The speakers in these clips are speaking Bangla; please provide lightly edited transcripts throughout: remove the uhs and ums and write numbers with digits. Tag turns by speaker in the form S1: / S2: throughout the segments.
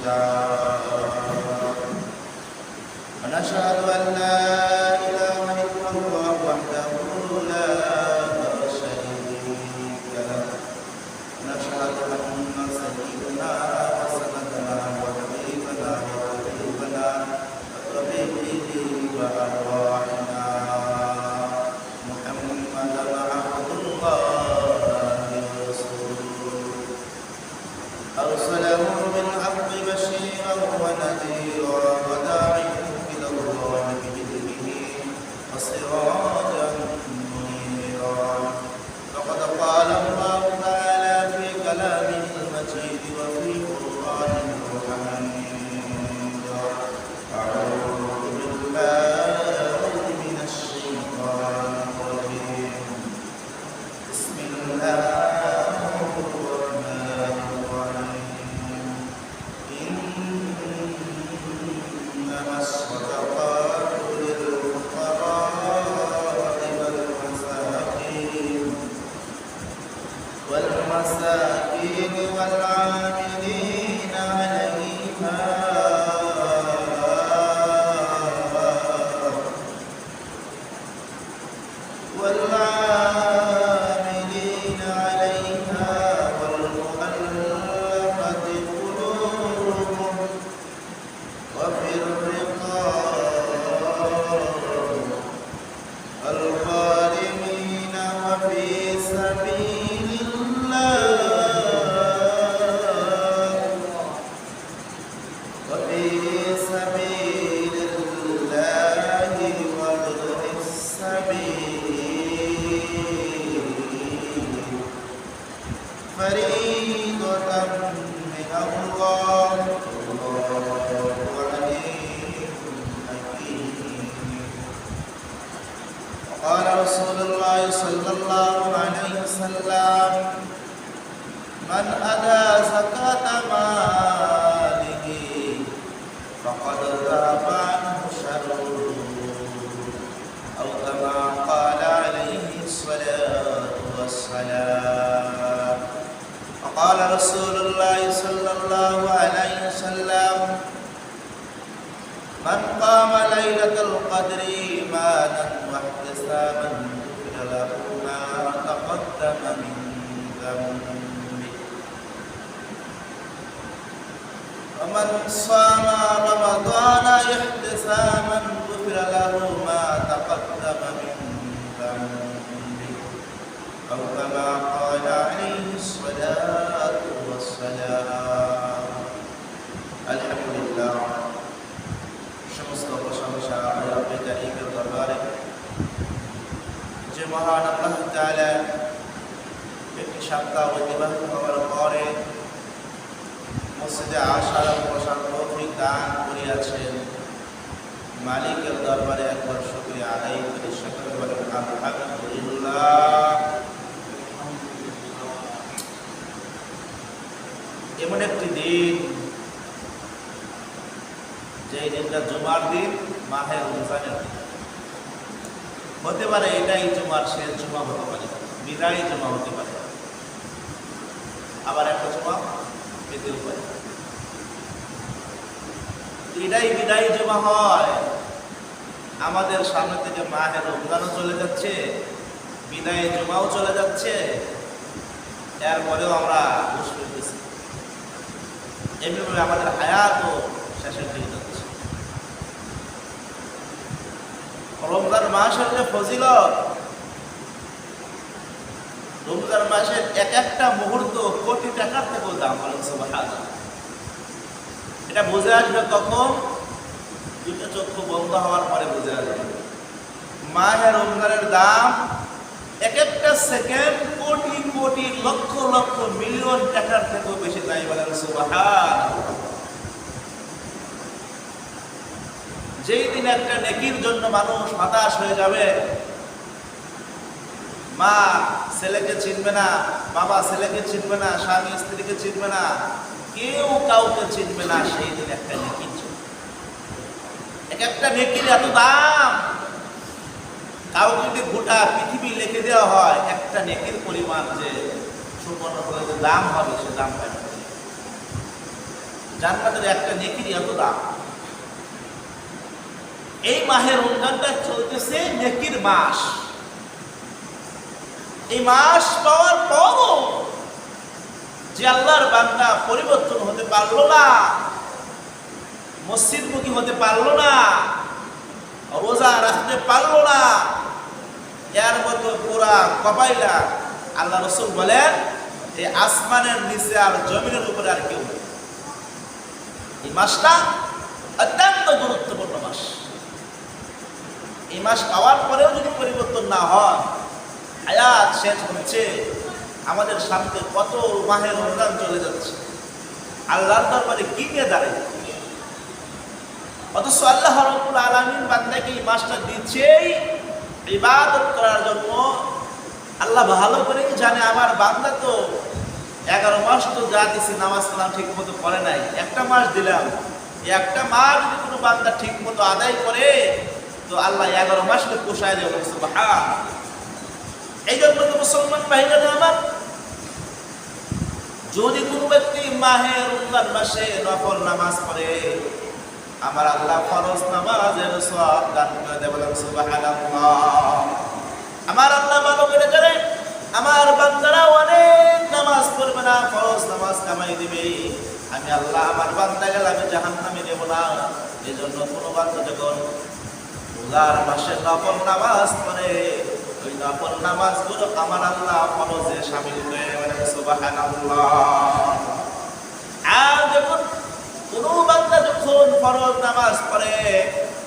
S1: الشعار ونشهد أن لا إله إلا الله وحده لا شريك له ونشهد أن سيدنا وسندنا وحبيبنا وطبيبه وأرواحنا محمدا عبد الله ورسوله أرسله بالحق بشيرا ونذيرا وداعيا إلى الله بإذنه وسراجا منيرا فقد قال الله تعالى في كلامه المجيد وفي قرآنه الحميد أعوذ بالله من الشيطان الرجيم بسم الله الرحمن الرحيم إنما الصدقات للفقراء والمساكين والعاملين عليها والمؤلفة قلوبهم وفي الرقاب والغارمين وفي سبيل وابن السبيل فريضة من الله والله عليم حكيم وقال رسول الله صلى الله عليه وسلم من أدى زكاة ماله فقد ذهب عنه شره أو كما قال عليه الصلاة والسلام وقال رسول الله صلى الله عليه وسلم من قام ليلة القدر إيمانا واحتسابا غفر له ما تقدم من ذنبه ومن صام رمضان احتسابا غفر له ما تقدم من ذنبه أو كما قال عليه الصلاة والسلام الحمد لله সমস্ত প্রশংসা রব্বে কারীমের দরবারে যে মহান আল্লাহ তাআলা একটি সপ্তাহ অতিবাহিত হওয়ার পরে মসজিদে আসার বসার তৌফিক দান করিয়াছেন মালিকের দরবারে একবার শুকরিয়া আদায় করি সকলে বলেন আলহামদুলিল্লাহ। এমন একটি দিন যে দিনটা জুমার দিন, মাহে রমজানের দিন হতে পারে, এটাই জুমার শেষ জুমা হতে পারে, বিদায়ী জুমা হতে পারে, আবার একটা জুমা পেতেও পারে। এটাই বিদায়ী জুমা হয়। আমাদের সামনে থেকে মাহে রমজানও চলে যাচ্ছে, বিদায়ী জুমাও চলে যাচ্ছে, এরপরেও আমরা ঘুষ পেতেছি। এমনিভাবে আমাদের হায়াতও শেষের দিকে যাচ্ছে। রমজান মাসের যে ফজিলত, রমজান মাসের এক একটা মুহূর্ত কোটি টাকার থেকেও দাম বলেন সুবহানাল্লাহ। এটা বুঝে আসবে তখন দুটো চক্ষু বন্ধ হওয়ার পরে বুঝে আসবে মাহে রমজানের দাম। এক একটা সেকেন্ড কোটি কোটি লক্ষ লক্ষ মিলিয়ন টাকার থেকেও বেশি দায়ী বলেন সুবহানাল্লাহ। যেই দিন একটা নেকির জন্য মানুষ হতাশ হয়ে যাবে, মা ছেলেকে চিনবে না, বাবা ছেলেকে চিনবে না, স্বামী স্ত্রীকে চিনবে না, কেউ কাউকে চিনবে না, সেই দিন একটা নেকির জন্য। এক একটা নেকির এত দাম, কাউকে যদি গোটা পৃথিবী লিখে দেওয়া হয়, একটা নেকির পরিমাণ যে সুবর্ণ করে যে দাম হবে, সে দাম পাবে। জান্নাতের একটা নেকির এত দাম। এই মাহে রমজানটা চলতেছে নেকির মাস। এই মাস পাওয়ার পরও যে আল্লাহর বান্দা পরিবর্তন হতে পারলো না, মসজিদমুখী হতে পারলো না, রোজা রাখতে পারলো না, এর মতো পুরা কপাইলা আল্লাহ রাসূল বলেন এই আসমানের নিচে আর জমিনের উপরে আর কেউ নেই। এই মাসটা অত্যন্ত গুরুত্বপূর্ণ মাস। এই মাস পাওয়ার পরেও যদি পরিবর্তন না হয়, হায়াত শেষ হচ্ছে, আমাদের সামনে কত মাহে রমজান চলে যাচ্ছে, আল্লাহর দরবারে কি নিয়ে দাঁড়ায়? অথচ আল্লাহ রাব্বুল আলামিন বান্দাকে এই মাসটা দিচ্ছেই ইবাদত করার জন্য। আল্লাহ ভালো করেই জানে আমার বান্দা তো 11 মাস তো যা দিছি নামাজ কালাম ঠিক মতো পড়ে নাই, একটা মাস দিলাম, একটা মাস যদি কোনো বান্দা ঠিক মতো আদায় করে তো আল্লাহ 11 মাসকে পোষায় দেবে। সুবহান। এই জন্য তো মুসলমান ভাইরা আমার, যদি কোনো ব্যক্তি মাহে রমজান মাসে নফল নামাজ পড়ে, আমার আল্লাহ ফরজ নামাজের সওয়াব দান করে দেবেন। সুবহানাল্লাহ। আমার আল্লাহ ভালো করে জানে আমার বান্দারা অনেক নামাজ পড়বে না, ফরজ নামাজ কামাই দিবে, আমি আল্লাহ আমার বান্দাকে আমি জাহান্নামে দেব না। এজন্য কোনো বান্দা যখন রোজার মাসে নফল নামাজ পড়ে, ওই নফল নামাজগুলো আমার আল্লাহ ফরজে শামিল করে দেবেন। সুবহানাল্লাহ। আর যখন কোনো বান্দা যখন ফরজ নামাজ পড়ে,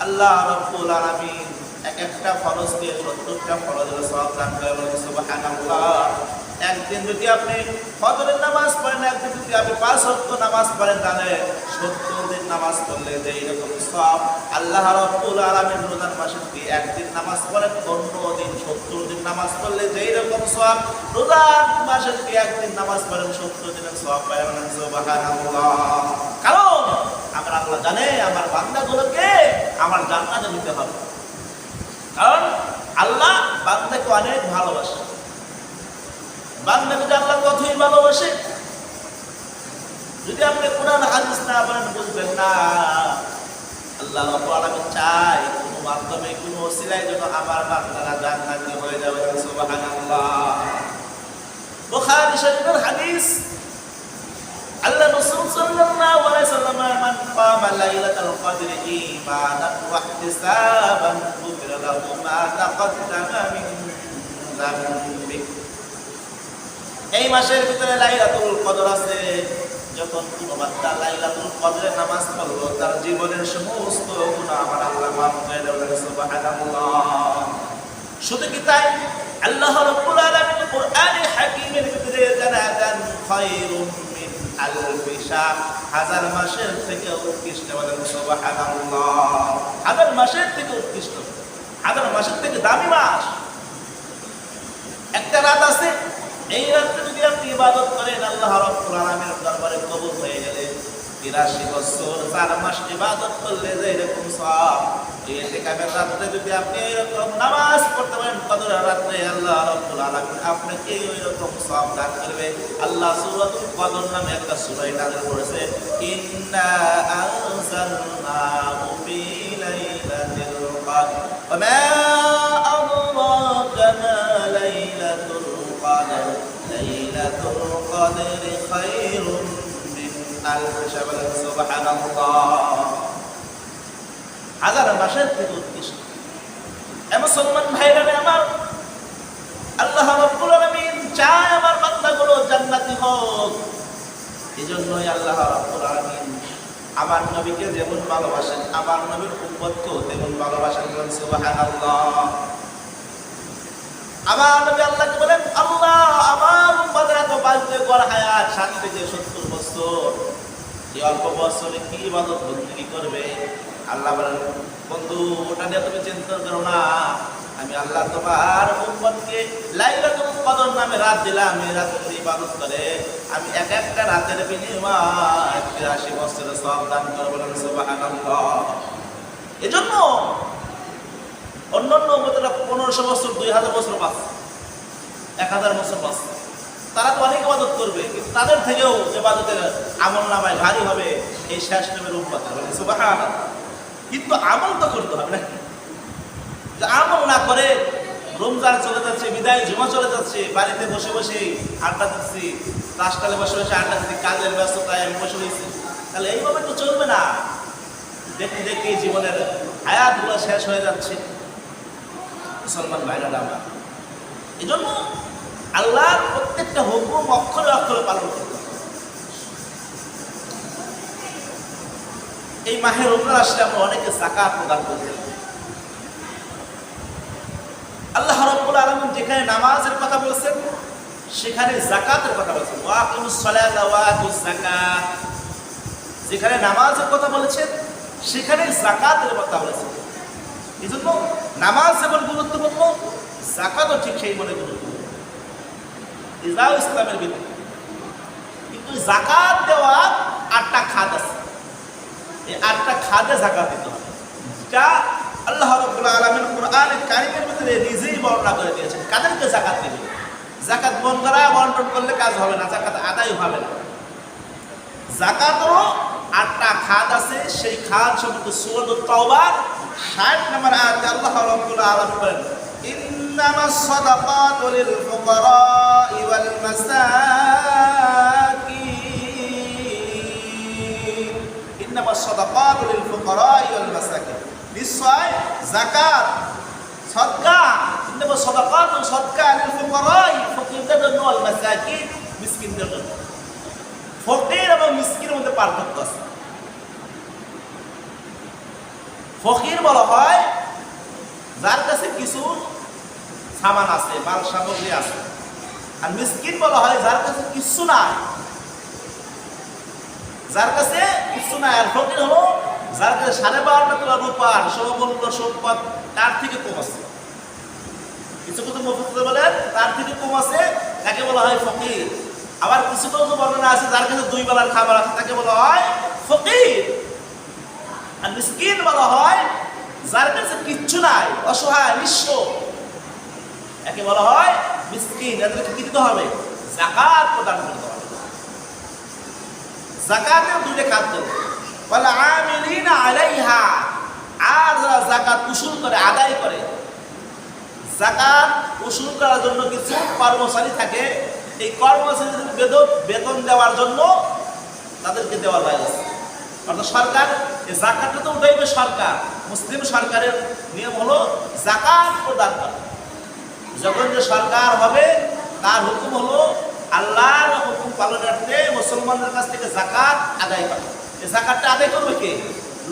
S1: আল্লাহ রাব্বুল আলামিন এক একটা ফরজকে 70টা ফরজের সওয়াব দান করেন। সুবহানাল্লাহ। একদিন যদি আপনি ফজরের নামাজ পড়েন, একদিন যদি আপনি 5 ওয়াক্ত নামাজ পড়েন, তাহলে 70 দিন নামাজ পড়লে যে এরকম সওয়াব আল্লাহ রাব্বুল আলামিন রমজান মাসে যদি একদিন নামাজ পড়েন 15 দিন, 70 দিন নামাজ পড়লে যে এরকম সওয়াব রমজান মাসে যদি একদিন নামাজ পড়েন 70 দিনের সওয়াব পাবেন। সুবহানাল্লাহ। কারণ আমার আল্লাহ জানে আমার বান্দাগুলোকে আমার জান্নাতে নিতে হবে। কারণ আল্লাহ বান্দাকে অনেক ভালোবাসে। বান্দাকে আল্লাহ কতই ভালোবাসে, যদি আপনি কোরআন হাদিস না পড়েন বুঝবেন না। আল্লাহ রাব্বুল আলামিন চায় কোনো মাধ্যমে কোনো ওসিলায় যেন আমার বান্দারা জান্নাতি হয়ে যাবে। সুবহানাল্লাহ। বুখারী শরীফের হাদিস, আল্লাহ রাসূল সাল্লাল্লাহু আলাইহি ওয়াসাল্লাম মান কামা লাইলাতুল কদর ঈমানান ওয়া ইহতিসাবান গুফিরা লাহু মা তাকদ্দামা মিন যামবি। এই মাসের ভিতরে লাইলাতুল কদর আছে। যখন কোনো বান্দা লাইলাতুল কদরে নামাজ পড়লো, তার জীবনের সমস্ত গুনাহ আমার আল্লাহ মাফ করে দেবেন। সুবহানাল্লাহ। শুধু কি তাই, আল্লাহ রাব্বুল আলামিন কুরআনে হাকীমের ভিতরে জানাতেন খায়রুম মিন আলফি শাহর, 1000 মাসের থেকে উৎকৃষ্ট। বলেন সুবহানাল্লাহ। 1000 মাসের থেকে উৎকৃষ্ট, 1000 মাসের থেকে দামি মাস। একটা রাত আছে, এই রাতে যদি আপনি ইবাদত করেন, আল্লাহ রাব্বুল আলামিনের দরবারে কবুল হয়ে গেলে 83 বছর 4 মাস ইবাদত করলে যে এরকম সওয়াব, এই ইতিকাফের রাতে যদি আপনি এরকম নামাজ পড়তে পারেন কদরের রাতে, আল্লাহ রাব্বুল আলামিন আপনাকে ওইরকম সওয়াব দান করবে। আল্লাহ সূরাতুল কদর নামে একটা সূরা নাযিল করেছে, ইন্না আনজালনাহু ফি লাইলাতিল কদর ওয়া মা আদরাকা মা লাইলাতুল কদর লাইলাতুল কদরি খায়রুম মিন আলফি শাহর। সুবহানাল্লাহ। 1000 মাসের থেকে উৎকৃষ্ট। মুসলমান ভাইরা আমার, আল্লাহ রাব্বুল আলামিন চায় আমার বান্দাগুলো জান্নাতি হোক। এজন্যই আল্লাহ রাব্বুল আলামিন আমার নবীকে যেমন ভালোবাসেন, আমার নবীর উম্মতকেও তেমন ভালোবাসেন। সুবহানাল্লাহ। আমার নবী আল্লাহকে বলেন, আল্লাহ আমার উম্মতরা তো বাঁচবে গড় হায়াত 60 থেকে 70 বছর, এই অল্প বছরে কি ইবাদত বন্দেগী করবে? আল্লাহ বলেন, বন্ধু ওটা নিয়ে তুমি চিন্তা করো না, আমি আল্লাহ তোমার উম্মতকে লাইলাতুল কদর নামে রাত দিলাম। এই রাতে যদি ইবাদত করে, আমি এক একটা রাতের বিনিময়ে 83 বছরের সওয়াব দান করব। বলেন সুবহানাল্লাহ। এজন্য অন্যান্য উম্মতরা 1500 বছর, 2000 বছর বাঁচে, 1000 বছর বাঁচে, তারা তো অনেক ইবাদত করবে, কিন্তু তাদের থেকেও ইবাদতের আমল নামায় ভারী হবে এই শেষ নবীর উম্মতের। সুবহানাল্লাহ। কিন্তু আমল তো করতে হবে নাকি? যে আমল না করে রমজান চলে যাচ্ছে, বিদায় জুমা চলে যাচ্ছে, বাড়িতে বসে বসে আড্ডা দিচ্ছি, রাস্তায় বসে বসে আড্ডা দিচ্ছি, কাজের ব্যস্ততায় আমি বসে রয়েছি, তাহলে এইভাবে তো চলবে না। দেখতে দেখতে জীবনের হায়াতগুলো শেষ হয়ে যাচ্ছে। মুসলমান ভাইরা আমার, এই জন্য আল্লাহর প্রত্যেকটা হুকুম অক্ষরে অক্ষরে পালন করতে হবে। এই মাহে রমজান আসলে আমরা অনেকে যাকাত প্রদান করতে হবে। আল্লাহ রাব্বুল আলামিন যেখানে নামাজের কথা বলেছেন সেখানে যাকাতের কথা বলেছেন, ওয়া আকিমুস সালাতা ওয়া আতুজ যাকাত। যেখানে নামাজের কথা বলেছেন সেখানে যাকাতের কথা বলেছেন। এই জন্য নামাজ যেমন গুরুত্বপূর্ণ, যাকাতও ঠিক সেই মনে গুরুত্বপূর্ণ। ইসলাম ইসলামের ভিতরে কিন্তু যাকাত দেওয়া 8টা খাত আছে। এই 8টা খাতে যাকাত দিতে হবে, যা আল্লাহ রাব্বুল আলামিন কুরআনে কারীমের ভিতরে নিজেই বর্ণনা করে দিয়েছেন কাদেরকে যাকাত দিবে। যাকাত বন্টন করলে কাজ হবে না, যাকাত আদায় হবে না। যাকাতেরও 8টা খাত আছে। সেই খাত সম্পর্কে সূরাতুত তাওবার 60 নম্বর আয়াতে আল্লাহ রাব্বুল আলামিন বলেন, ইন্নামাস সাদাকাতু লিল ফুকারাই ওয়াল মাসাকিন। ইন্নামাস সাদাকাতু লিল ফুকারাই ওয়াল মাসাকিন। নিশ্চয় যাকাত সদকা, ইন্নামাস সাদাকাতু সদকা লিল ফুকারাই, ফকিরদের জন্য, ওয়াল মাসাকিন মিসকিনদের জন্য। ফকির এবং মিসকিনের মধ্যে পার্থক্য আছে। ফকির বলা হয় যার কাছে কিছু সামান আছে, মাল সামগ্রী আছে। আর মিসকিন বলা হয় যার কাছে কিছু নাই, যার কাছে কিছু নাই। আর ফকির হলো যার কাছে 12.5 তোলা রূপার সমমূল্য সম্পদ তার থেকে কম আছে। কিছু কিছু মুফাসসির বলেন তার থেকে কম আছে, তাকে বলা হয় ফকির। আবার কিছু কিছু বর্ণনা আছে যার কাছে 2 বেলার খাবার আছে, তাকে বলা হয় ফকির। আর মিসকিন বলা হয় যার কাছে কিচ্ছু নাই, অসহায়, নিঃস্ব, একে বলা হয় মিসকিন। এদেরকে কি দিতে হবে? যাকাত প্রদান করতে হবে। যাকাতের 2টা খাত দেবে, ওয়াল আমিলিনা আলাইহা। আর যারা যাকাত উসুল করে, আদায় করে, যাকাত উসুল করার জন্য কিছু কর্মচারী থাকে। এই কর্মচারীদের বেতন দেওয়ার জন্য তাদেরকে দেওয়া যায়। অর্থাৎ সরকার এই যাকাতটা তো উঠাইবে সরকার। মুসলিম সরকারের নিয়ম হলো যাকাত প্রদান করা। যখন যে সরকার হবে তার হুকুম হলো আল্লাহর হুকুম পালনার্থে মুসলমানদের কাছ থেকে যাকাত আদায় করা। এই যাকাতটা আদায় করবে কে?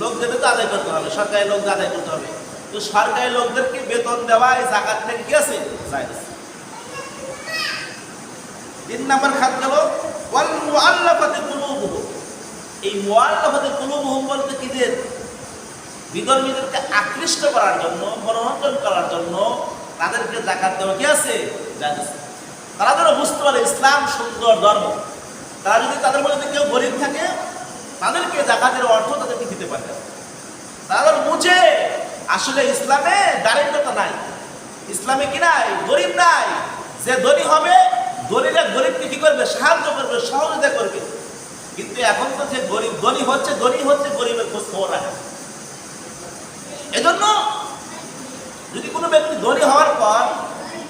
S1: লোকদের তো আদায় করতে হবে, সরকারি লোকদের আদায় করতে হবে। তো সরকারি লোকদেরকে বেতন দেওয়া এই যাকাত থেকে কি আছে? জায়েজ। 3 নম্বর খাত হলো ওয়াল মুআল্লাফাতি কুলুবুহুম। এই মুআল্লাফাতি কুলুবুহুম বলতে কিদের? বিধর্মীদেরকে আকৃষ্ট করার জন্য, মনোরঞ্জন করার জন্য তাদেরকে যাকাত দেওয়া কি আছে? জায়েজ। তারা যেন বুঝতে পারে ইসলাম সুন্দর ধর্ম। তারা যদি তাদের মধ্যে কেউ গরিব থাকে তাদেরকে যাকাতের অর্থ তাদেরকে দিতে পারে। তারা বুঝে আসলে ইসলামে দারিদ্রতা নাই, ইসলামে কি নাই? গরিব নাই। যে ধনী হবে, ধনীরা গরিবকে কি করবে? সাহায্য করবে, সহযোগিতা করবে। কিন্তু এখন তো যে গরিব ধনী হচ্ছে গরিবের খোঁজ খবর রাখে। এজন্য যদি কোনো ব্যক্তি ধনী হওয়ার পর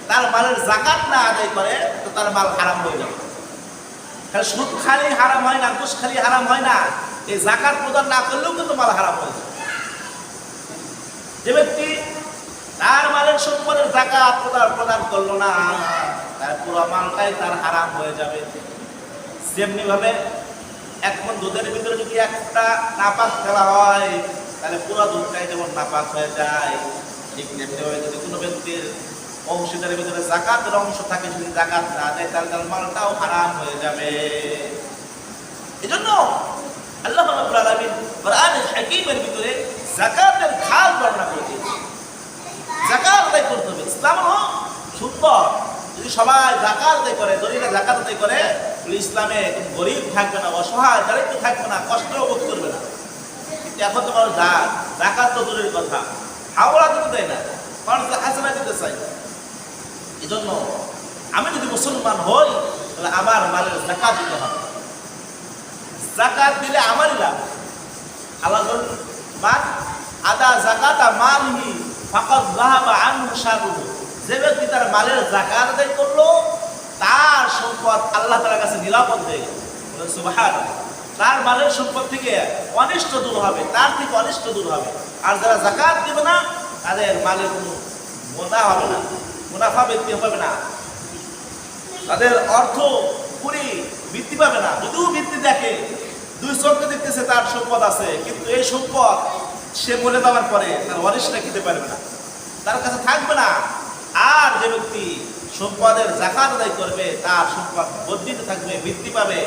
S1: তার মালের যাকাত না আদায় করে তো তার মাল হারাম হয়ে যাবে। সুদ খালি হারাম হয় না, ঘুষ খালি হারাম হয় না, এই যাকাত প্রদান না করলেও কিন্তু মাল হারাম হয়ে যাবে। যে ব্যক্তি তার মালের সম্পদের যাকাত প্রদান করলো না, তার পুরো মালটাই তার হারাম হয়ে যাবে। যেমনি ভাবে 1 মণ দুধের ভিতরে যদি একটা নাপাক ফেলা হয় তাহলে পুরো দুধটাই যেমন নাপাক হয়ে যায়, ঠিক তেমনি ভাবে যদি কোনো ব্যক্তির অংশীদারের ভিতরে যাকাতের অংশ থাকে, যদি যাকাত না দেয় তাহলে তার মালটাও হারাম হয়ে যাবে। এজন্য আল্লাহ রাব্বুল আলামিন কোরআনুল হাকীমের ভিতরে যাকাতের খাত বর্ণনা করে দিয়েছেন। যাকাত আদায় করতে হবে। ইসলাম হলো সুন্দর। যদি সবাই যাকাত আদায় করে, ধনীরা যাকাত আদায় করে, ইসলামে গরিব থাকবে না, অসহায় দারিদ্র থাকবে না, কষ্ট ভোগ করবে না। কিন্তু এখন তো মানুষ যাকাত তো দূরের কথা, হাওড়া দিতে দেয় না, মানুষ হাসিনা দিতে চাই। এই জন্য আমি যদি মুসলমান হই তাহলে আমার মালের যাকাত দিতে হবে। যাকাত দিলে আমারই লাভ। আল্লাহ বলেন মান আদা যাকাতা মালিহি ফাকাদ যাহাবা আনহু শাররুহু। যে ব্যক্তি তার মালের যাকাত আদায় করলো তার সম্পদ আল্লাহ তাআলার কাছে নিরাপদ হয়ে গেল। বলেন সুবহানাল্লাহ। তার মালের সম্পদ থেকে অনিষ্ট দূর হবে, তার থেকে অনিষ্ট দূর হবে। আর যারা যাকাত দিবে না তাদের মালের কোনো হবে না, মুনাফা বৃদ্ধি হবে না, তাদের অর্থ পুরি বৃদ্ধি পাবে না। যদিও বৃদ্ধি দেখে, দুই চোখে দেখতেছে তার সম্পদ আছে, কিন্তু এই সম্পদ সে মরে যাওয়ার পরে তার ওয়ারিশরা খেতে পারবে না, তার কাছে থাকবে না। আর যে ব্যক্তি সম্পদের যাকাত আদায় করবে তার সম্পদ বর্ধিত থাকবে, বৃদ্ধি পাবে,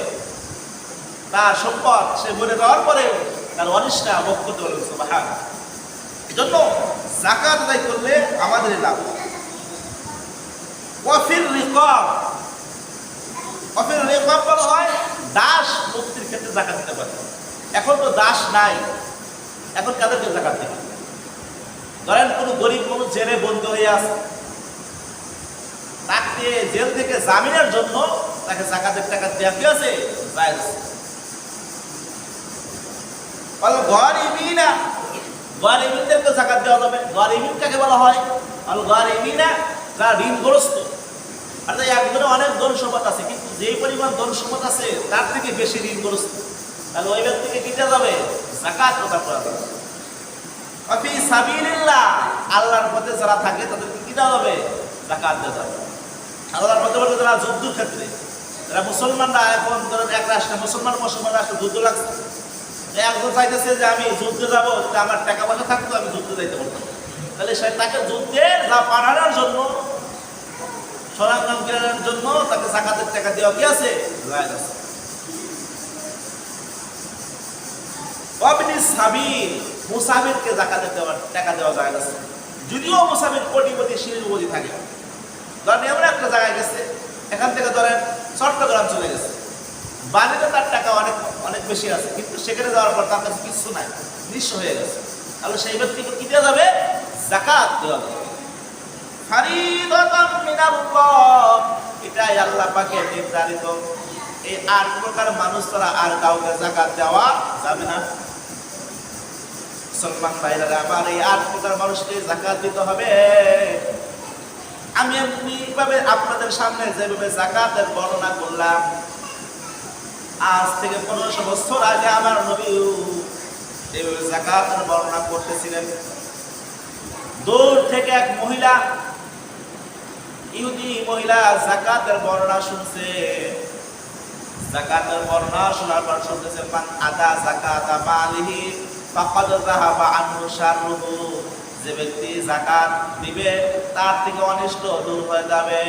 S1: তার সম্পদ সে মরে যাওয়ার পরে তার ওয়ারিশরা ভোগ করতে পারবে। সুবহানাল্লাহ। এজন্য যাকাত আদায় করলে আমাদের লাভ। ওয়াফির রিকাব, ওয়াফির রিকাব বলা হয় দাস মুক্তির ক্ষেত্রে যাকাত দিতে পারে। এখন তো দাস নাই, এখন কাদেরকে যাকাত দিবে? ধরেন কোনো গরিব মানুষ জেলে বন্ধ হয়ে আছে, তাকে জেল থেকে জামিনের জন্য তাকে যাকাতের টাকা দেওয়া কি আছে? জায়েজ। গরিবিনা, গরিবদেরকে যাকাত দেওয়া যাবে। গরিবিন কাকে বলা হয়? গরিবিনা যারা ঋণগ্রস্ত। আর একজনের অনেক ধন সম্পদ আছে, কিন্তু যে পরিমাণ ধন সম্পদ আছে তার থেকে বেশি ঋণগ্রস্ত, তাহলে ওই ব্যক্তিকে কি দেওয়া যাবে? যাকাত প্রদান করা যাবে। ফি সাবিলিল্লাহ, আল্লাহর পথে যারা থাকে তাদেরকে কি দেওয়া যাবে? যাকাত দেওয়া যাবে। আল্লাহর পথে বলতে যারা যুদ্ধের ক্ষেত্রে, যারা মুসলমানরা এখন ধরেন এক রাষ্ট্রে মুসলমান রাষ্ট্রে যুদ্ধ লাগছে, একজন চাইতেছে যে আমি যুদ্ধে যাবো, আমার টাকা পয়সা থাকতো আমি যুদ্ধে যাইতে পারতাম, তাহলে সে তাকে যুদ্ধের যা পাঠানোর জন্য, সরঞ্জাম কেনার জন্য তাকে যাকাতের টাকা দেওয়া কি আছে? জায়েজ আছে। ওয়াবনি সাবিল, মুসাফিরকে যাকাতের টাকা দেওয়া জায়েজ আছে। যদিও মুসাফির কোটিপতি শিল্পপতি থাকে, ধরেন এমন একটা জায়গায় গেছে, এখান থেকে ধরেন চট্টগ্রাম চলে গেছে, বাড়িতে তার টাকা অনেক অনেক বেশি আছে, কিন্তু সেখানে যাওয়ার পর তার কাছে কিছু নাই, নিঃস্ব হয়ে গেছে, তাহলে সেই ব্যক্তিকে কি দেওয়া যাবে? যাকাত দেওয়া যাবে। ফারিদাতাম মিনাল্লাহ, এটাই আল্লাহ পাকের নির্ধারিত। এই 8 প্রকার মানুষ ছাড়া আর কাউকে যাকাত দেওয়া যাবে না। মুসলমান ভাইরা আমার, এই 8 প্রকার মানুষকে যাকাত দিতে হবে। আমি এমনিভাবে আপনাদের সামনে যেভাবে যাকাতের বর্ণনা করলাম, আজ থেকে 1500 বছর আগে আমার নবীও এইভাবে যাকাতের বর্ণনা করতেছিলেন। দূর থেকে এক মহিলা, ইহুদি মহিলা যাকাতের বর্ণনা শুনছে। যাকাতের বর্ণনা শোনার পর শুনতেছে মান আদা যাকাতা মালিহি ফাকাদ যাহাবা আনহু শাররুহু, যে ব্যক্তি যাকাত দিবে তার থেকে অনিষ্ট দূর হয়ে যাবে।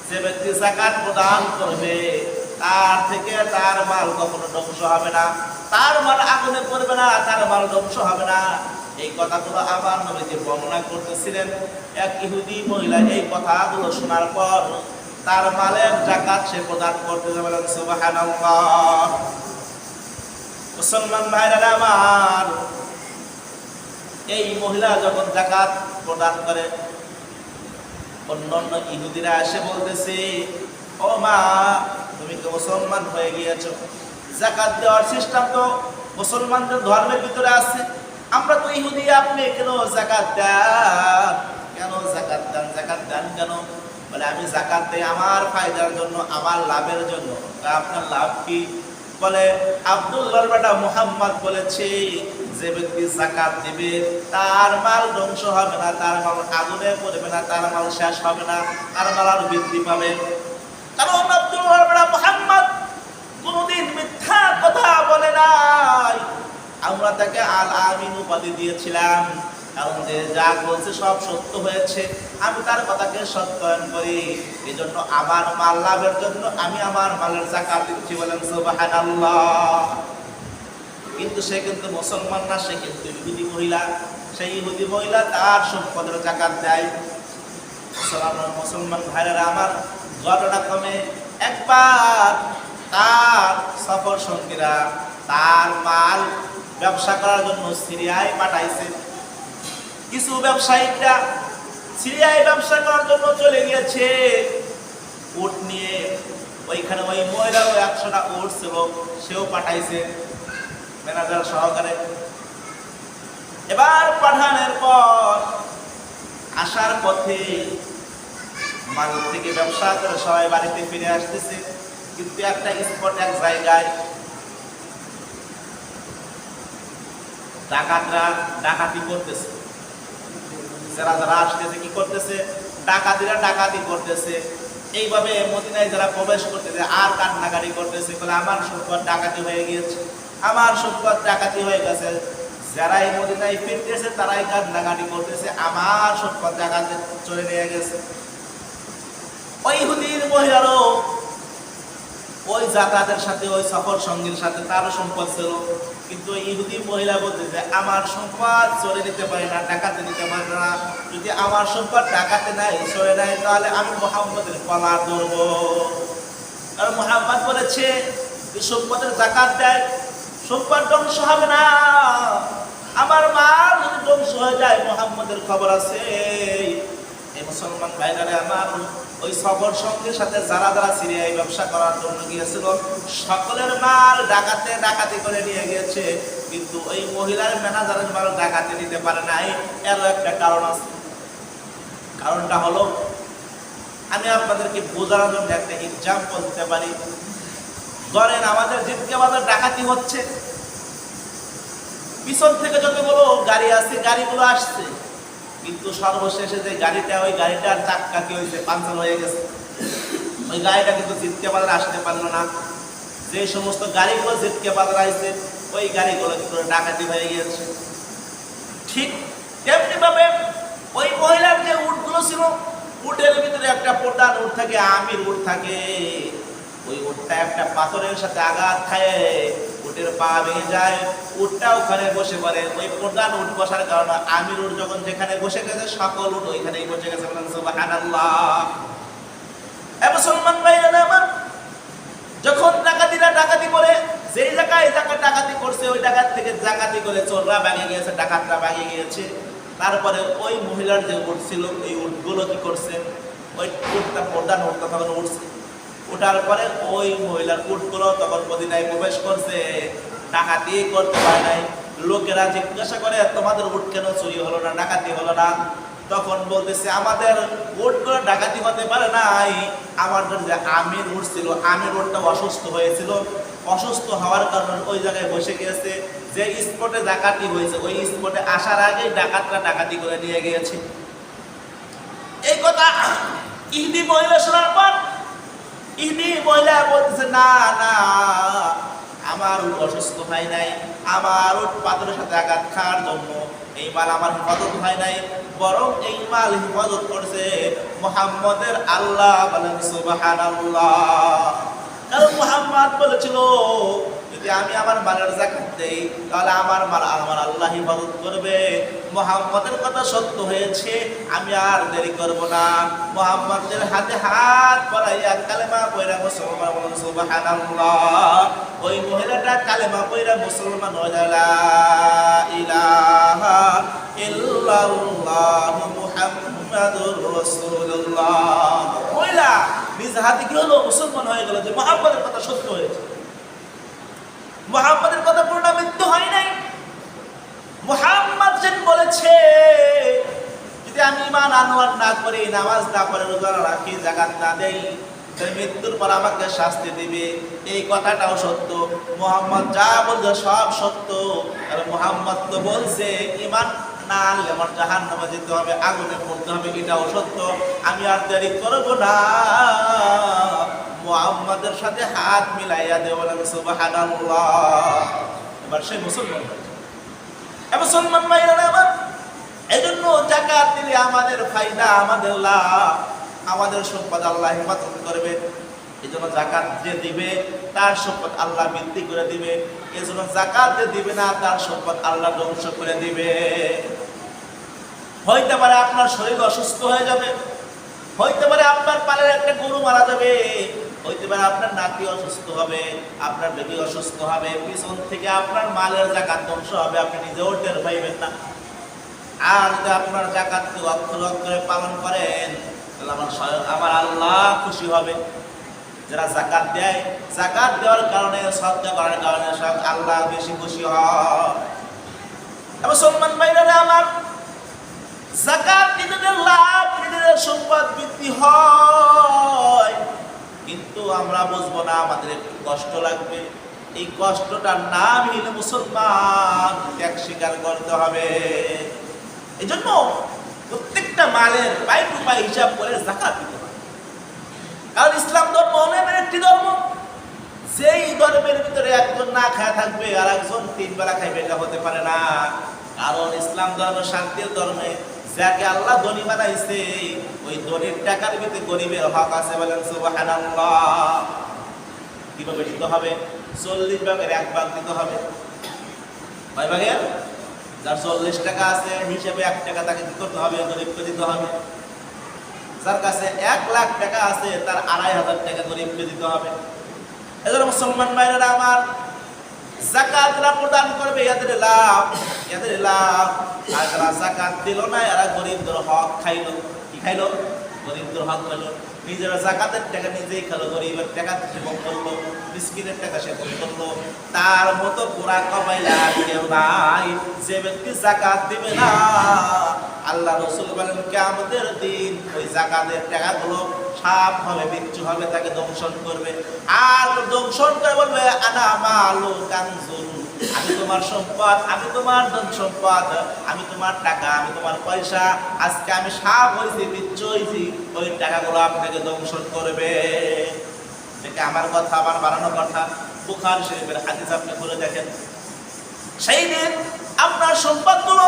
S1: যে ব্যক্তি যাকাত প্রদান করবে তার থেকে তার মাল কখনো ধ্বংস হবে না, তার মাল আগুনে পড়বে না, তার মাল ধ্বংস হবে না। এই কথাগুলো আমার নবীজি বর্ণনা করতেছিলেন। এক ইহুদি মহিলা এই কথাগুলো শোনার পর তার মালের যাকাত সে প্রদান করতে যাবে। সুবহানাল্লাহ। মুসলমান ভাইরা আমার, এই মহিলা যখন যাকাত প্রদান করে, অন্যান্য ইহুদিরা এসে বলতেছে, ও মা, তুমি তো মুসলমান হয়ে গিয়েছো, যাকাত দেওয়ার সিস্টেম তো মুসলমানদের ধর্মের ভিতরে আছে, আমরা তো ইহুদি, আপনি কেন যাকাত দেন? কেন যাকাত দেন? যাকাত দেন কেন? বলে আমি যাকাত দেই আমার ফায়দার জন্য, আমার লাভের জন্য। আপনার লাভ কি? বলে আব্দুল্লাহর বেটা মুহাম্মদ বলেছে, যে ব্যক্তি যাকাত দিবে তার মাল ধ্বংস হবে না, তার মাল আগুনে পড়বে না, তার মাল শেষ হবে না, তার মাল আরো বৃদ্ধি পাবে। কারণ আব্দুল্লাহর বেটা মুহাম্মদ কোনদিন মিথ্যা কথা বলে নাই। আমরা তাকে আল আমিন উপাধি দিয়েছিলাম, কারণ যে যা বলছে সব সত্য হয়েছে, আমি তার কথাকে সত্যায়ন করি। এই জন্য আমার মাল লাভের জন্য আমি আমার মালের যাকাত দিচ্ছি। বলেন সুবহানাল্লাহ। কিন্তু সে কিন্তু মুসলমান না, সে কিন্তু ইহুদি মহিলা। সেই ইহুদি মহিলা তার সম্পদের যাকাত দেয়। মুসলমান ভাইরা আমার, ঘটনা ক্রমে একবার তার সফর সঙ্গীরা তার মাল ব্যবসা করার জন্য সিরিয়ায় পাঠাইছে। কিছু ব্যবসায়ীরা সিরিয়ায় ব্যবসা করার জন্য চলে গিয়েছে উট নিয়ে। ওইখানে ওই মহিলারও 100টা উট ছিল, সেও পাঠাইছে ম্যানেজার সহকারে। এবার পাঠানোর পর আসার পথে মাঝে থেকে ব্যবসা করে সবাই বাড়িতে ফিরে আসতেছে, কিন্তু একটা স্পট, এক জায়গায় ডাকাতরা ডাকাতি করতেছে। যারা যারা আসতেছে কি করতেছে? ডাকাতিরা ডাকাতি করতেছে। এইভাবে মদিনায় যারা প্রবেশ করতেছে আর কান্নাকাটি করতেছে, বলে আমার সম্পদ ডাকাতি হয়ে গিয়েছে, আমার সম্পদ ডাকাতি হয়ে গেছে। যারা এই মদিনায় ফিরতেছে তারাই কান্নাকাটি করতেছে, আমার সম্পদ ডাকাতি চলে নিয়ে গেছে। ওই ইহুদির মহিলারও ওই জাকাতের সাথে, ওই সফর সঙ্গীর সাথে তারও সম্পদ ছিল, কিন্তু ওই ইহুদি মহিলা বলতে যে আমার সম্পদ চলে নিতে পারি না, ডাকাতে নিতে পারি না। যদি আমার সম্পদ ডাকাতে নাই, চলে নাই, তাহলে আমি মুহাম্মদের কলার ধরবো। কারণ মুহাম্মদ বলেছে যে সম্পদের জাকাত দেয়, সম্পদ ধ্বংস হবে না। আমার মাল যদি ধ্বংস হয়ে যায়, মুহাম্মদের খবর আছে। এই মুসলমান ভাইরা আমার, ওই সফর সঙ্গীর সাথে যারা যারা সিরিয়ায় ব্যবসা করার জন্য গিয়েছিল, সকলের মাল ডাকাতি করে নিয়ে গিয়েছে, কিন্তু ওই মহিলার ম্যানেজারের মাল ডাকাতি নিতে পারে নাই। এরও একটা কারণ আছে। কারণটা হলো, আমি আপনাদেরকে বোঝানোর জন্য একটা এক্সাম্পল দিতে পারি। ধরেন আমাদের জিতকে বাজার ডাকাতি হচ্ছে, পিছন থেকে যতগুলো গাড়ি আছে গাড়িগুলো আসছে, কিন্তু সর্বশেষে যে গাড়িটা, ওই গাড়িটার চাক্কা কি হয়েছে, পাঞ্চার হয়ে গেছে। ওই গাড়িটা কিন্তু জিতকে বাজারে আসতে পারলো না। যে সমস্ত গাড়িগুলো জিতকে বাজারে আসছে, ওই গাড়িগুলো কিন্তু ডাকাতি হয়ে গিয়েছে। ঠিক তেমনি ভাবে ওই মহিলার যে উটগুলো ছিল, উটের ভিতরে একটা প্রধান উট থাকে, আমির উট থাকে। ওই উটটা একটা পাথরের সাথে আঘাত খায়, উটের পা ভেঙে যায়, উটটা ওখানে বসে পড়ে। ওই প্রধান উট বসার কারণে আমির উট যখন যেখানে বসে গেছে, সকল উট ওইখানেই বসে গেছে। সুবহানাল্লাহ। মুসলমান ভাইরা আমার, যখন ডাকাতিরা ডাকাতি করে, যেই জায়গায় ডাকাতি করছে, ওই ডাকাত থেকে ডাকাতি করে চোররা ভাঙে গিয়েছে, ডাকাতরা ভাঙে গিয়েছে। তারপরে ওই মহিলার যে উট ছিল, ওই উটগুলো কি করছে, ওই উটটা প্রধান উটটা তখন উঠছে, ওঠার পরে ওই মহিলার উটগুলো তখন মদিনায় প্রবেশ করছে, ডাকাতি করতে পারে নাই। লোকেরা জিজ্ঞাসা করে, তোমাদের উট কেন চুরি হলো না, ডাকাতি হলো না? তখন বলতেছে, আমাদের উটগুলো ডাকাতি হতে পারে নাই, আমাদের যে আমির উট ছিল, আমির উটটা অসুস্থ হয়েছিল, অসুস্থ হওয়ার কারণে ওই জায়গায় বসে গিয়েছে। যে স্পটে ডাকাতি হয়েছে, ওই স্পটে আসার আগেই ডাকাতরা ডাকাতি করে নিয়ে গিয়েছে। এই কথা ইহুদি মহিলা শোনার পর ইহুদি মহিলা বলতেছে, না না, আমার উট অসুস্থ হয় নাই, আমার উট পাথরের সাথে আঘাত খাওয়ার জন্য এই মাল আমার হেফাজত হয় নাই, বরং এই মাল হেফাজত করছে মুহাম্মদের আল্লাহ। বলেন সুবহানাল্লাহ। কারণ মুহাম্মদ বলেছিল, যদি আমি আমার মালের যাকাত দেই, তাহলে আমার মাল আমার আল্লাহ হেফাজত করবে। মুহাম্মদের কথা সত্য হয়েছে, আমি আর দেরি করব না। মুহাম্মদের হাতে হাত পরাইয়া কালেমা পয়রা মুসলমান, বলেন সুবহানাল্লাহ। ওই মহিলাটা কালেমা পয়রা মুসলমান হয়ে যায়, লা ইলাহা ইল্লাল্লাহ মুহাম্মাদুর রাসূলুল্লাহ। মহিলা নিজ হাতে কি হলো, মুসলমান হয়ে গেল, যে মুহাম্মদের কথা সত্য হয়েছে। মুহাম্মদের কথা পুনরাবৃত্ত হয় নাই। মুহাম্মদ যেন বলেছে, যদি আমি ঈমান আনওয়ার না করি, নামাজ না পড়ে, রোজা না রাখি, যাকাত না দেই, তাহলে মৃত্যুর পর আমাকে শাস্তি দিবে। এই কথাটাও সত্য। মুহাম্মদ যা বলছে সব সত্য। আর মুহাম্মদ তো বলছে, ঈমান না আনলে আমার জাহান্নামে যেতে হবে, আগুনে পড়তে হবে, এটাও সত্য। আমি আর দেরি করব না, মুহাম্মদের সাথে হাত মিলাইয়া দেব। বলেন সুবহানাল্লাহ। এবার সে মুসলমান হয়েছে। মুসলমান ভাইরা আমার, এজন্য যাকাত দিলে আমাদের ফায়দা, আমাদের লাভ, আমাদের সম্পদ আল্লাহ হেফাজত করবে। এজন্য যাকাত যে দিবে তার সম্পদ আল্লাহ বৃদ্ধি করে দিবে। এজন্য যাকাত যে দিবে না, তার সম্পদ আল্লাহ ধ্বংস করে দিবে। হইতে পারে আপনার শরীর অসুস্থ হয়ে যাবে, হইতে পারে আপনার পালের একটা গরু মারা যাবে, হইতে পারে আপনার নাতি অসুস্থ হবে, আপনার বেবি অসুস্থ হবে, পিছন থেকে আপনার মালের যাকাত ধ্বংস হবে, আপনি নিজেও টের পাইবেন না। আর যদি আপনার যাকাত অক্ষর অক্ষরে পালন করেন, তাহলে আমার আল্লাহ খুশি হবে। যারা যাকাত দেয়, যাকাত দেওয়ার কারণে, সদকা করার কারণে সব আল্লাহ বেশি খুশি হয়। মুসলমান ভাইরা আমার, যাকাত নিজেদের লাভ, নিজেদের সম্পদ বৃদ্ধি হয়, কিন্তু আমরা বুঝবো না, আমাদের একটু কষ্ট লাগবে। এই কষ্টটার নাম হইল মুসলমান, ত্যাগ স্বীকার করতে হবে। এই জন্য প্রত্যেকটা মালের পাই টু পাই হিসাব করে যাকাত দিতে হবে। কারণ ইসলাম ধর্ম এমন একটি ধর্ম, যেই ধর্মের ভিতরে একজন না খায় থাকবে আর একজন 3 বেলা খাইবে, এটা হতে পারে না। কারণ ইসলাম ধর্ম শান্তির ধর্মে, যাকে আল্লাহ ধনী বানাইছে, ওই ধনীর টাকার ভিতরে গরিবের হক আছে। বলেন সুবহানাল্লাহ। কিভাবে দিতে হবে? 40 ভাগের 1 ভাগ দিতে হবে। কয় ভাগের? যার 40 টাকা আছে হিসেবে 1 টাকা তাকে কি করতে হবে? গরিবকে দিতে হবে। যার কাছে 1 লাখ টাকা আছে তার 2,500 টাকা গরিবকে দিতে হবে। এজন্য মুসলমান ভাইরা আমার, যাকাতরা প্রদান করবে, এদের লাভ, এদের লাভ। আর যারা যাকাত দিল না, এরা গরিবদের হক খাইলো। কি খাইলো? গরিবদের হক খাইলো। নিজেরা যাকাতের টাকা নিজেই খেলো, গরিবের টাকা সেবন করলো, মিসকিনের টাকা সেবন করলো। তার মতো পুরা কমাইলা কেউ নাই। যে ব্যক্তি যাকাত দিবে না, আল্লাহ রাসূল বলেন কিয়ামতের দিন ওই যাকাতের টাকাগুলো সাপ হবে, বিচ্ছু হবে, তাকে দংশন করবে। আর দংশন করে বলবে, আনা মালু কানজুন, আমি তোমার সম্পদ, আমি তোমার ধন সম্পদ, আমি তোমার টাকা, আমি তোমার পয়সা। আজকে আমি সাপ হয়েছি, বিচ্ছু হয়েছি, ওই টাকাগুলো আপনাকে দংশন করবে। দেখে আমার কথা, আমার বানানো কথা। বুখারী শরীফের হাদিস আপনি খুলে দেখেন। সেই দিন আপনার সম্পদগুলো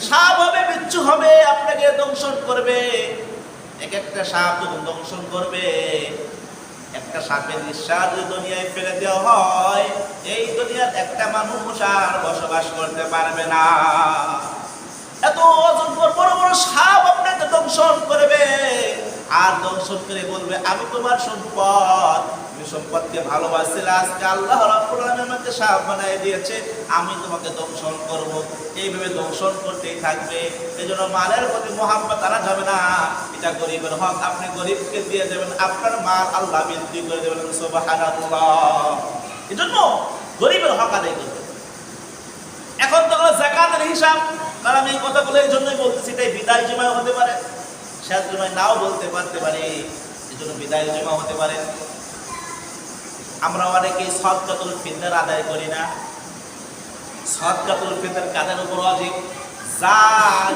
S1: সাপ হবে, বিচ্ছু হবে, আপনাকে দংশন করবে। এক একটা সাপ যখন দংশন করবে, একটা সাপের নিঃশ্বাস যদি দুনিয়ায় ফেলে দেওয়া হয়, এই দুনিয়ার একটা মানুষ আর বসবাস করতে পারবে না। এত অজস্র বড় বড় সাপ আপনাকে দংশন করবে, আর দংশন করে বলবে, আমি তোমার সম্পদ, তুমি সম্পদকে ভালোবাসছিলে, আজকে আল্লাহ রাব্বুল আলামিন আমাকে সাপ বানিয়ে দিয়েছে, আমি তোমাকে দংশন করব। এইভাবে দংশন করতেই থাকবে। এই জন্য মালের প্রতি মোহাম্মত আনা যাবে না। এটা গরিবের হক, আপনি গরিবকে দিয়ে দেবেন, আপনার মাল আল্লাহ বৃদ্ধি করে দেবেন। সুবহানাল্লাহ। এই জন্য গরিবের হক আদায় করবেন। এখন তো যাকাতের হিসাব, কারণ আমি এই কথাগুলো এই জন্যই বলতেছি, এটাই বিদায় জুমায় হতে পারে, শেষ জুমায় নাও বলতে পারতে পারে, এই জন্য বিদায় জুমা হতে পারে। আমরা অনেকেই সাদকাতুল ফিতর আদায় করি না। সাদকাতুল ফিতর কাদের উপর ওয়াজিব?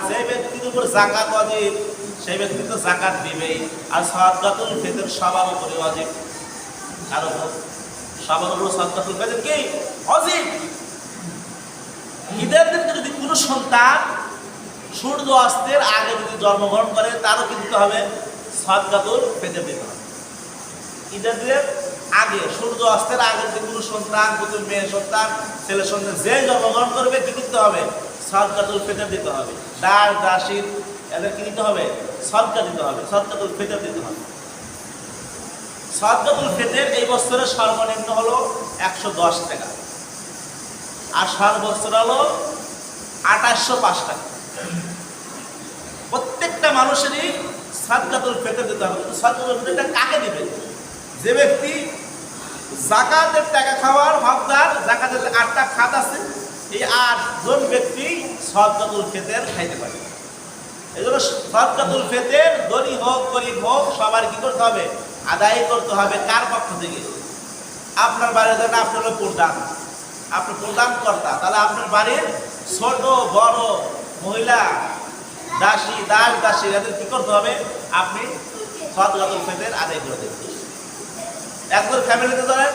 S1: যে ব্যক্তির উপর যাকাত ওয়াজিব, সেই ব্যক্তি তো যাকাত দিবেই। আর সাদকাতুল ফিতর সবার উপরে ওয়াজিব। কার উপর? সবার উপর সাদকাতুল ফিতর কি ওয়াজিব। ঈদের দিন যদি কোনো সন্তান সূর্য অস্তের আগে যদি জন্মগ্রহণ করে, তারও কি দিতে হবে? সাদকাতুল ফিতর দিতে হবে। ঈদের দিনের আগে, সূর্য অস্তের আগে যদি কোনো সন্তান, কোনো মেয়ে সন্তান, ছেলে সন্তান যে জন্মগ্রহণ করবে, কি দিতে হবে? সাদকাতুল ফিতর দিতে হবে। দাস দাসী এদের কি দিতে হবে? সদকা দিতে হবে, সাদকাতুল ফিতর দিতে হবে। সাদকাতুল ফিতর এই বছরের সর্বনিম্ন হলো 110 টাকা, আর সর্বোচ্চ হলো 2805 টাকা। প্রত্যেকটা মানুষেরই সাদকাতুল ফিতর দিতে হবে। সাদকাতুল ফিতরটা কাকে দিবে? যে ব্যক্তি যাকাতের টাকা খাওয়ার হকদার, যাকাতের 8টা খাত আছে, এই 8 জন ব্যক্তি সাদকাতুল ফিতর খাইতে পারে। এই জন্য সাদকাতুল ফিতর ধনী হোক গরিব হোক সবার কি করতে হবে? আদায় করতে হবে। কার পক্ষ থেকে? আপনার বাড়ির জন্য আপনি হলো প্রধান, আপনি প্রদান কর্তা, তাহলে আপনার বাড়ির ছোট বড় মহিলা দাসী, দাস দাসী, এদের কি করতে হবে? আপনি সাদকাতুল ফিতর আদায় করে দেবেন। একজন ফ্যামিলিতে ধরেন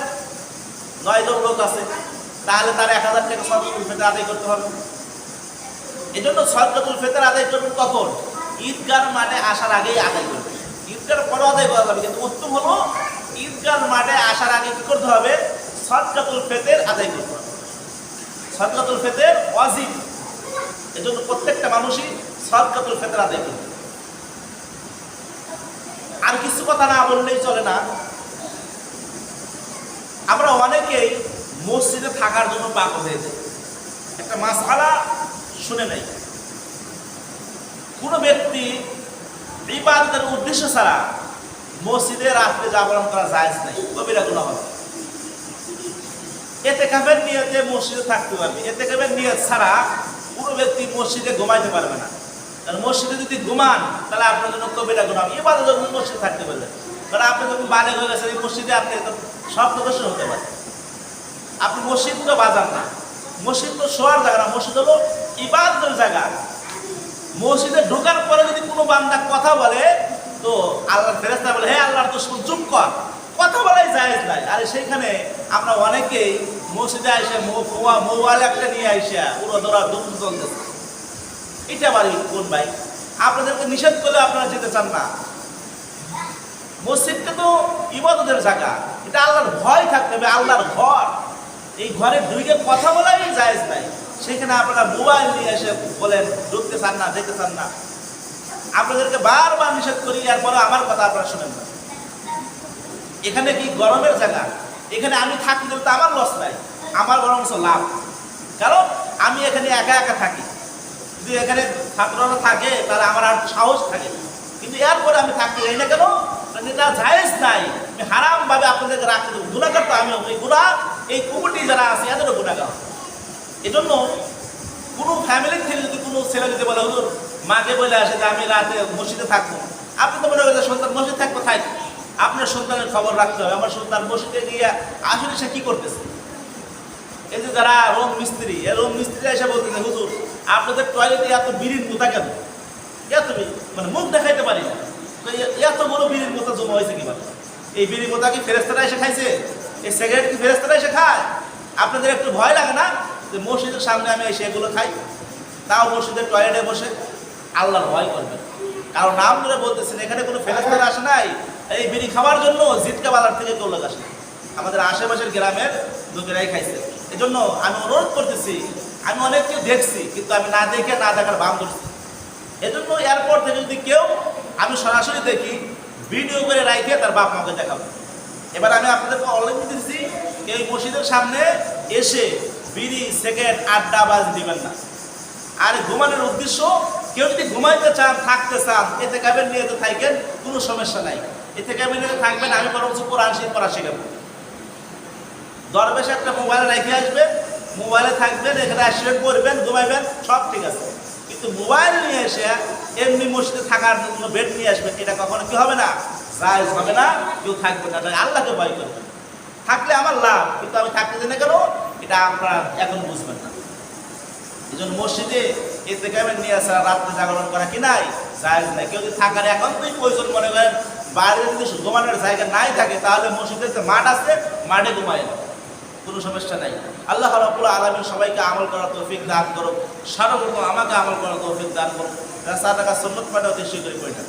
S1: 9 জন লোক আছে, তাহলে তার 1000 টাকা সাদকাতুল ফিতর আদায় করতে হবে। এই জন্য সাদকাতুল ফিতর আদায় করবেন কখন? ঈদগার মাঠে আসার আগেই আদায় করবেন। ঈদগার পরে আদায় করা যাবে, কিন্তু উত্তম হলো ঈদগার মাঠে আসার আগে কি করতে হবে? সাদকাতুল ফিতর আদায় করতে হবে। সাদকাতুল ফিতর ওয়াজিব। এই জন্য প্রত্যেকটা মানুষই সাদকাতুল ফিতর আদায় করবে। আর কিছু কথা না বললেই চলে না। আমরা অনেকেই মসজিদে থাকার জন্য পাগল হয়ে যাই। একটা মাসআলা শুনে নাই, কোন ব্যক্তি ইবাদতের উদ্দেশ্য ছাড়া মসজিদে রাত্রে জাগরণ করা জায়েজ নাই, কবিরা গুনাহ হবে। ইতিকাফের নিয়তে মসজিদে থাকতে পারবে, ইতিকাফের নিয়ত ছাড়া কোনো ব্যক্তি মসজিদে ঘুমাইতে পারবে না। কারণ মসজিদে যদি ঘুমান তাহলে আপনার জন্য কবিরা গুনাহ হবে। ইবাদতের জন্য মসজিদে থাকতে পারবেন, কারণ আপনি যখন বালেগ হয়ে গেছেন এই মসজিদে আপনি শব্দ দূষণ হতে পারে। আপনি মসজিদ তো বাজার না, মসজিদ তো শোয়ার জায়গা না, মসজিদ হলো ইবাদতের জায়গা। মসজিদে ঢোকার পরে যদি কোনো বান্দা কথা বলে তো আল্লাহর ফেরেশতা বলে, হে আল্লাহর দুশমন চুপ কর, কথা বলাই জায়েজ নাই। আর সেইখানে আমরা অনেকেই মসজিদে আইসে মোবাইল একটা নিয়ে আইসা পুরো ধরা দুঃখ চলতেছে। এটা বাড়ি কোন ভাই? আপনাদেরকে নিষেধ করলে আপনারা যেতে চান না। মসজিদটা তো ইবাদতের জায়গা, এটা আল্লাহর ভয় থাকতে হবে, আল্লাহর ঘর। এই ঘরে ঢুকে কথা বলাই জায়েজ নাই। সেখানে আপনারা মোবাইল নিয়ে এসে বলেন ঢুকতে চান না, যেতে চান না। আপনাদেরকে বারবার নিষেধ করি, এরপরে আমার কথা আপনারা শুনেন না। এখানে কি গরমের জায়গা, এখানে আমি থাকি তো আমার লস নাই, আমার বরং লাভ। কারণ আমি এখানে একা একা থাকি, যদি এখানে ছাত্ররা থাকে তাহলে আমার আর সাহস থাকে। কিন্তু এরপরে আমি থাকতে যাই না কেন? এটা জায়েজ নাই, আমি হারাম ভাবে আপনাদেরকে রাখতে দেবো। গুনাহগার তো আমি, এই গুনাহ এই কমিটি যারা আছে এদেরও গুনাহগার। এজন্য কোনো ফ্যামিলির থেকে যদি কোনো ছেলে যদি বলে হুজুর মাকে বলে আসে যে আমি রাতে মসজিদে থাকবো, আপনি তো মনে করেন সন্তান মসজিদ থাকবো, থাক, আপনার সন্তানের খবর রাখতে হবে। আমার সন্তান মসজিদে গিয়ে আসলে সে কি করতেছে। এই যে যারা রোম মিস্ত্রি, এই রোম মিস্ত্রিরা এসে বলতেছে হুজুর আপনাদের টয়লেটে এত বিড়ির মোতা কেন, এত মানে মুখ দেখাইতে পারি না, এত বড় বিড়ির মোতা জমা হয়েছে কিভাবে? এই বিড়ি মোতা কি ফেরেশতারা এসে খাইছে? এই সিগারেট কি ফেরেশতারা এসে খায়? আপনাদের একটু ভয় লাগে না যে মসজিদের সামনে আমি এসে এগুলো খাই? তাও মসজিদের টয়লেটে বসে আল্লাহর ভয় করবেন। কারণ নাম ধরে বলতেছেন এখানে কোনো ফেরেশতারা আসে নাই এই বিড়ি খাওয়ার জন্য, জিটকা বাজার থেকে কেউ লোক আসে। আমাদের আশেপাশের গ্রামের লোকেরাই খাইছে। এজন্য আমি অনুরোধ করতেছি, আমি অনেককে দেখছি কিন্তু আমি না দেখে না দেখার ভান করছি। এজন্য এয়ারপোর্ট থেকে যদি কেউ আমি সরাসরি দেখি ভিডিও করে রাখে তার বাপ মাকে দেখাবো। এবার আমি আপনাদেরকে অলরেডি দিচ্ছি, এই মসজিদের সামনে এসে বিড়ি সিগারেট আড্ডা বাজ দিবেন না। আর ঘুমানোর উদ্দেশ্য কেউ যদি ঘুমাইতে চান, থাকতে চান, এতে কাবের নিয়ে তো থাকেন, কোনো সমস্যা নাই। এতে কাবের নিয়ে থাকবেন, আমি বরং কোরআন শরীফ পড়া শেখাবো। দরবেশে একটা মোবাইলে রেখে আসবেন, মোবাইলে থাকবেন, এখানে আসবেন, পড়বেন, ঘুমাইবেন, সব ঠিক আছে। কিন্তু মোবাইল নিয়ে এসে এমনি মসজিদে থাকার জন্য বেড নিয়ে আসবেন, এটা কখনো কি হবে না? জায়েজ হবে না। কেউ থাকবে না, আল্লাহকে ভয় করবেন। থাকলে আমার লাভ, কিন্তু আমি থাকতে দিই না কেন? এটা আপনারা এখন বুঝবেন না। এই জন্য মসজিদে ইতিকাফের নিয়ে আসা, রাত্রে জাগরণ করা কি নাই? জায়েজ নাই। কেউ যদি থাকার একান্তই প্রয়োজন মনে করেন, বাইরে যদি ঘুমানোর জায়গা নাই থাকে, তাহলে মসজিদের যে মাঠ আছে মাঠে ঘুমায় না, কোনো সমস্যা নাই। আল্লাহ রাব্বুল আলামিন সবাইকে আমল করার তৌফিক দান করুক। সর্বপ্রথম আমাকে আমল করার তৌফিক দান করুক। রাসূল টাকা সুন্নাত পাঠে উদ্দেশ্য করে পড়েন।